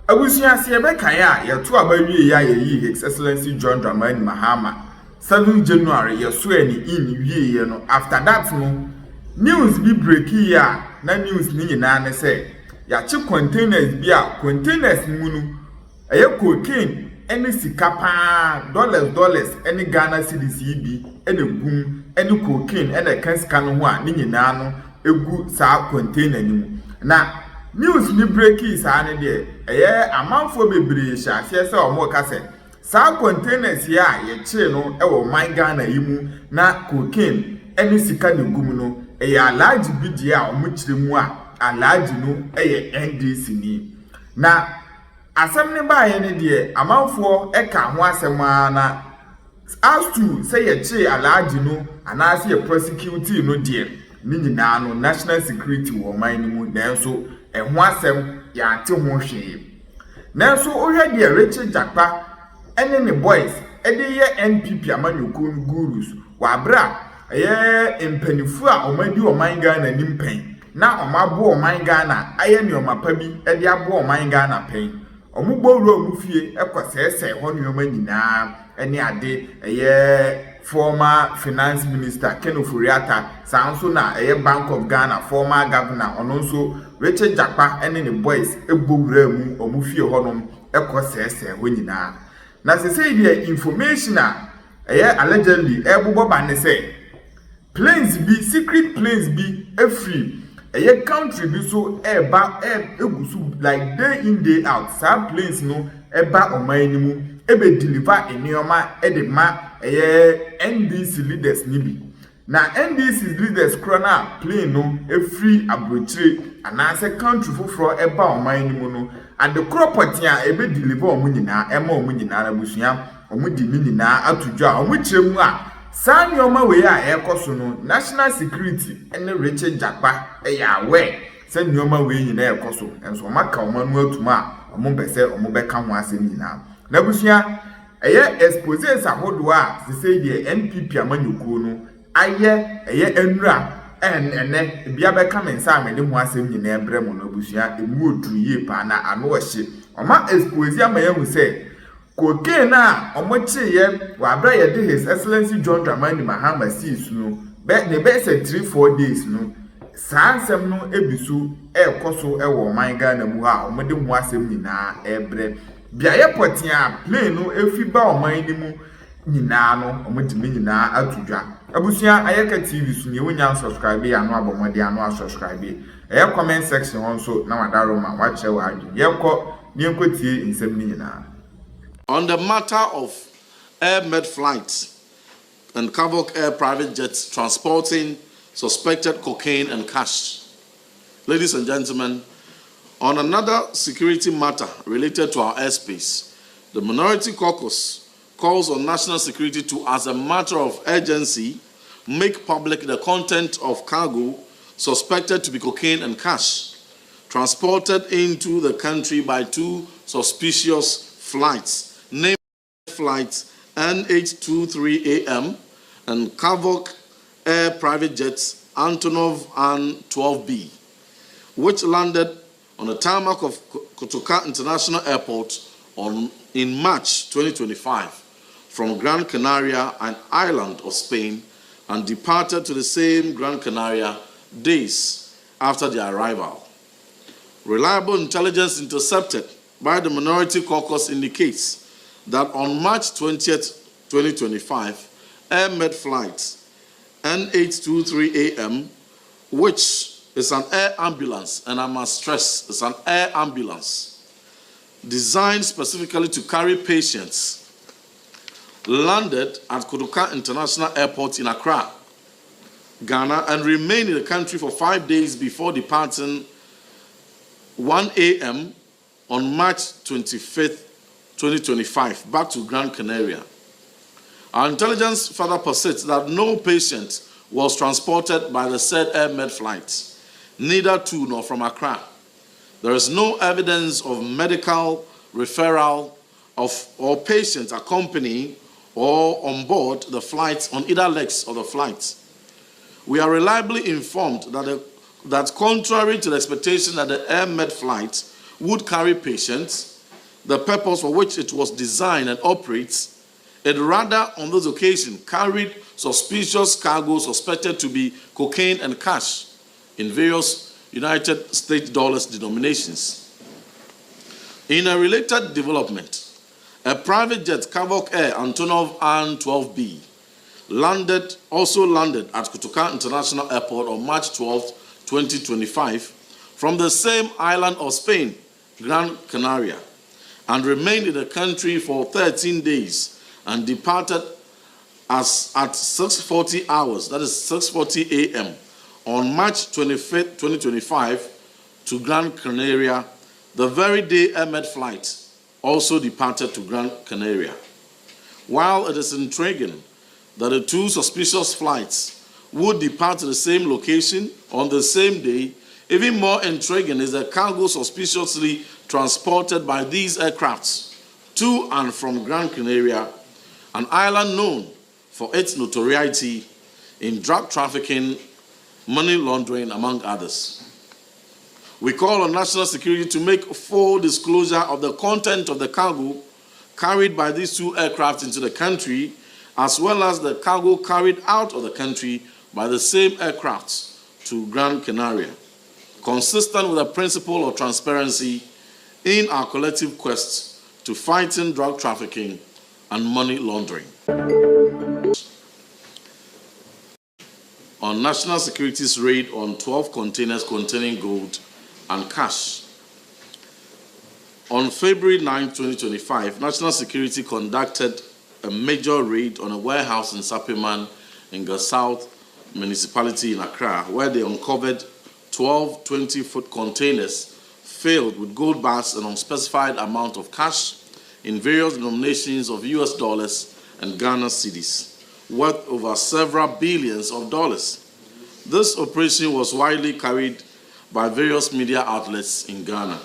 Abusia Siebeka ya to abawie ya His Excellency John Dramani Mahama 7 January ya swear ni in wie no after that no news bi break ya na news ni nyina ne say ya chi containers bi a containers mu no cocaine any sika pa dollars any Ghana cedis bi any gum any cocaine any kan sika no ho a ni nyina no egu sa container ni mu na news ni breaking saa ne de amanfo bebre sha se se omo ka se saa containers ya ye che no wo man Ghana yimu na cocaine eni sika ne gum no alaji bidie a omo kire mu a alaji no NDC ni na asem ne ba ye ne de amanfo ka ho asem na as to say ye che alaji no anase ye prosecute no de ni nyina no national security wo man ni mu nanso ehun asem ya ate ho hwe nanso ohwe de Richard Jakpa ene ne boys ede ye NPP amanyoko gurus wa bra empanifu a omadi oman Ghana nimpen na omabo oman Ghana aye ne omapa bi ede abo oman Ghana pen omugboru omufie ekosese ho ne oma nyina ene ade former finance minister Ken Oforiatta sanso na Bank of Ghana former governor ononso Richard Jakpa ene ne boys egbowura mu omufie honom ekosese ho nyina na se say the information allegedly ebobo ba ne say planes bi secret planes bi free country bi so eba egusu like day in day out sa planes no eba oman ni mu ebe deliver enioma edema NDC leaders nibi na NDC leaders krona plane no free abrochire anase country foforo eba oman ni mu no and the property a ebe deliver omunyina ema omunyina na busua omudi nyina atudwa omuchiremu a sani oma we a ekoso no national security ene Richard Jakpa awe se nyoma we nyina ekoso enso maka omanu atuma ombese ombeka ho asem nyina na busua exposes ahodo a se say the NPP amanyoko no enura ene bia beka mensa amede ho asem nyina ebrem no busua emu odruye pa na ano ohye oma expose amayahu say cocaine na omocheye wa bra ye de His Excellency John Dramani Mahama sees no be ne be say 3-4 days no sansem no ebisu ekoso ewo man Ghana mu ha omode ho asem nyina ebre bia ye potia plane no efiba oman ni mu nyina no omotime nyina atudwa abusua Ayeka TV so ne wonya subscribe ya no abomode ano subscribe comment section also na wadaro ma wa che wa adwe ye ko ne enkotie nsem ni nyina. On the matter of air-med flights and Havoc Air private jets transporting suspected cocaine and cash. Ladies and gentlemen, on another security matter related to our airspace, the Minority Caucus calls on national security to, as a matter of urgency, make public the content of cargo suspected to be cocaine and cash transported into the country by 2 suspicious flights, named flights NH23AM and Havoc Air private jets Antonov and 12B, which landed on the tarmac of Koca International Airport in March 2025 from Gran Canaria, an island of Spain, and departed to the same Gran Canaria days after their arrival. Reliable intelligence intercepted by the Minority Caucus indicates that on March 20th, 2025, air-med flights NH23AM, which is an air ambulance, and I must stress, it's an air ambulance designed specifically to carry patients, landed at Koca International Airport in Accra, Ghana, and remained in the country for 5 days before departing 1 a.m. on March 25th, 2025, back to Gran Canaria. Our intelligence further posits that no patient was transported by the said air-med flight, neither to nor from Accra. There is no evidence of medical referral or patients accompanying or on board the flights on either legs of the flight. We are reliably informed that contrary to the expectation that the air-med flight would carry patients, the purpose for which it was designed and operates, it rather on this occasion carried suspicious cargo suspected to be cocaine and cash in various United States dollars denominations. In a related development, a private jet, Cargo Air Antonov An-12B, also landed at Koca International Airport on March 12, 2025, from the same island of Spain, Gran Canaria, and remained in the country for 13 days and departed at 6:40 hours, that is 6:40 a.m., on March 25, 2025, to Gran Canaria. The very day Ahmed flight also departed to Gran Canaria. While it is intriguing that the two suspicious flights would depart to the same location on the same day, even more intriguing is the cargo suspiciously transported by these aircrafts to and from Gran Canaria, an island known for its notoriety in drug trafficking, money laundering, among others. We call on national security to make full disclosure of the content of the cargo carried by these two aircraft into the country, as well as the cargo carried out of the country by the same aircraft to Gran Canaria, consistent with the principle of transparency in our collective quest to fighting drug trafficking and money laundering. On national security's raid on 12 containers containing gold and cash. On February 9, 2025, national security conducted a major raid on a warehouse in Sapiman in the South Municipality in Accra, where they uncovered 12 20-foot containers filled with gold bars and unspecified amount of cash in various denominations of US dollars and Ghana cedis, worth over several billions of dollars. This operation was widely carried by various media outlets in Ghana.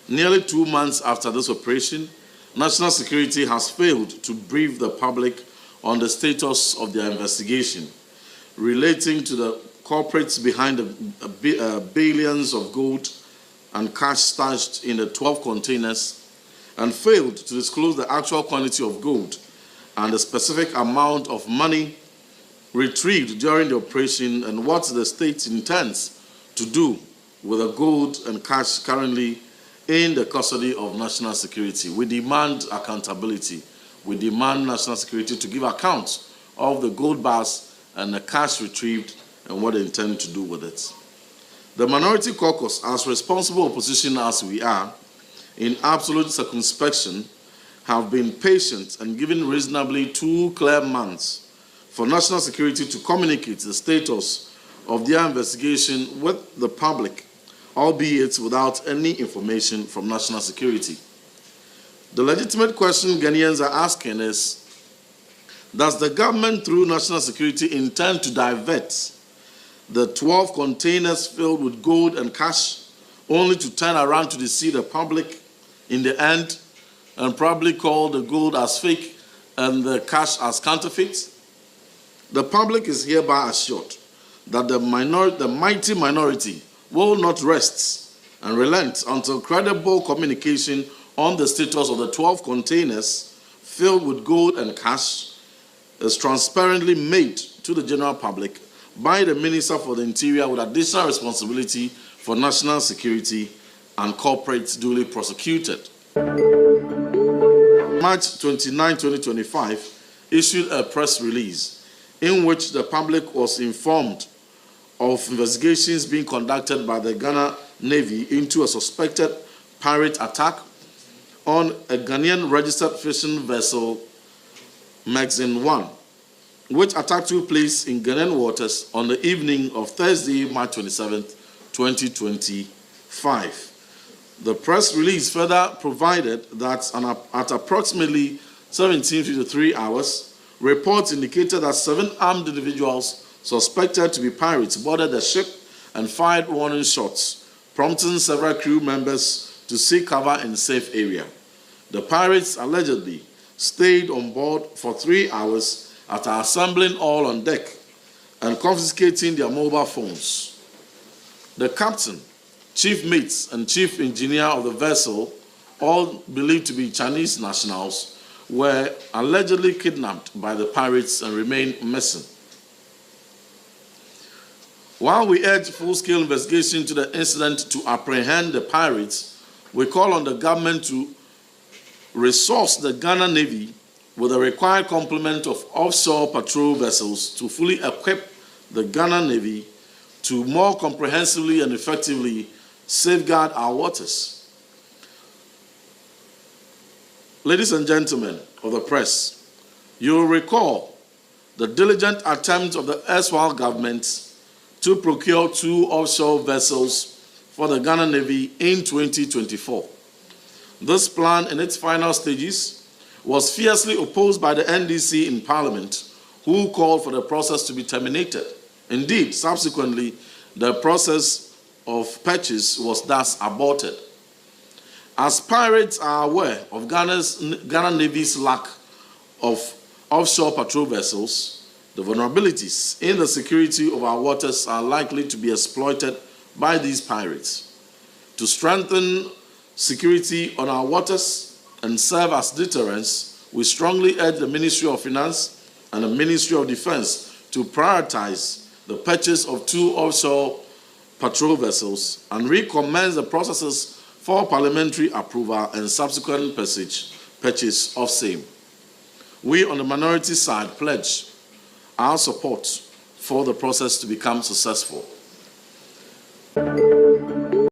Nearly 2 months after this operation, national security has failed to brief the public on the status of their investigation relating to the corporates behind the billions of gold and cash stashed in the 12 containers, and failed to disclose the actual quantity of gold and the specific amount of money retrieved during the operation, and what the state intends to do with the gold and cash currently in the custody of national security. We demand accountability. We demand national security to give account of the gold bars and the cash retrieved and what they intend to do with it. The minority caucus, as responsible opposition as we are, in absolute circumspection, have been patient and given reasonably 2 clear months for national security to communicate the status of their investigation with the public, albeit without any information from national security. The legitimate question Ghanaians are asking is, does the government through national security intend to divert the 12 containers filled with gold and cash only to turn around to deceive the public in the end and probably call the gold as fake and the cash as counterfeit? The public is hereby assured that the mighty minority will not rest and relent until credible communication on the status of the 12 containers filled with gold and cash is transparently made to the general public by the Minister for the Interior with additional responsibility for national security and corporates duly prosecuted. March 29, 2025, issued a press release in which the public was informed of investigations being conducted by the Ghana Navy into a suspected pirate attack on a Ghanaian registered fishing vessel, Maxine 1, which attack took place in Ghanaian waters on the evening of Thursday, March 27, 2025. The press release further provided that at approximately 17:53 hours, reports indicated that 7 armed individuals suspected to be pirates boarded the ship and fired warning shots, prompting several crew members to seek cover in a safe area. The pirates allegedly stayed on board for 3 hours after assembling all on deck and confiscating their mobile phones. The captain, chief mates, and chief engineer of the vessel all believed to be Chinese nationals, were allegedly kidnapped by the pirates and remain missing. While we urge full-scale investigation into the incident to apprehend the pirates, we call on the government to resource the Ghana Navy with the required complement of offshore patrol vessels to fully equip the Ghana Navy to more comprehensively and effectively safeguard our waters. Ladies and gentlemen of the press, you will recall the diligent attempt of the erstwhile government to procure 2 offshore vessels for the Ghana Navy in 2024. This plan, in its final stages, was fiercely opposed by the NDC in Parliament, who called for the process to be terminated. Indeed, subsequently, the process of purchase was thus aborted. As pirates are aware of Ghana Navy's lack of offshore patrol vessels, the vulnerabilities in the security of our waters are likely to be exploited by these pirates. To strengthen security on our waters and serve as deterrence, we strongly urge the Ministry of Finance and the Ministry of Defense to prioritize the purchase of 2 offshore patrol vessels and recommence the processes for parliamentary approval and subsequent purchase of same. We on the minority side pledge our support for the process to become successful.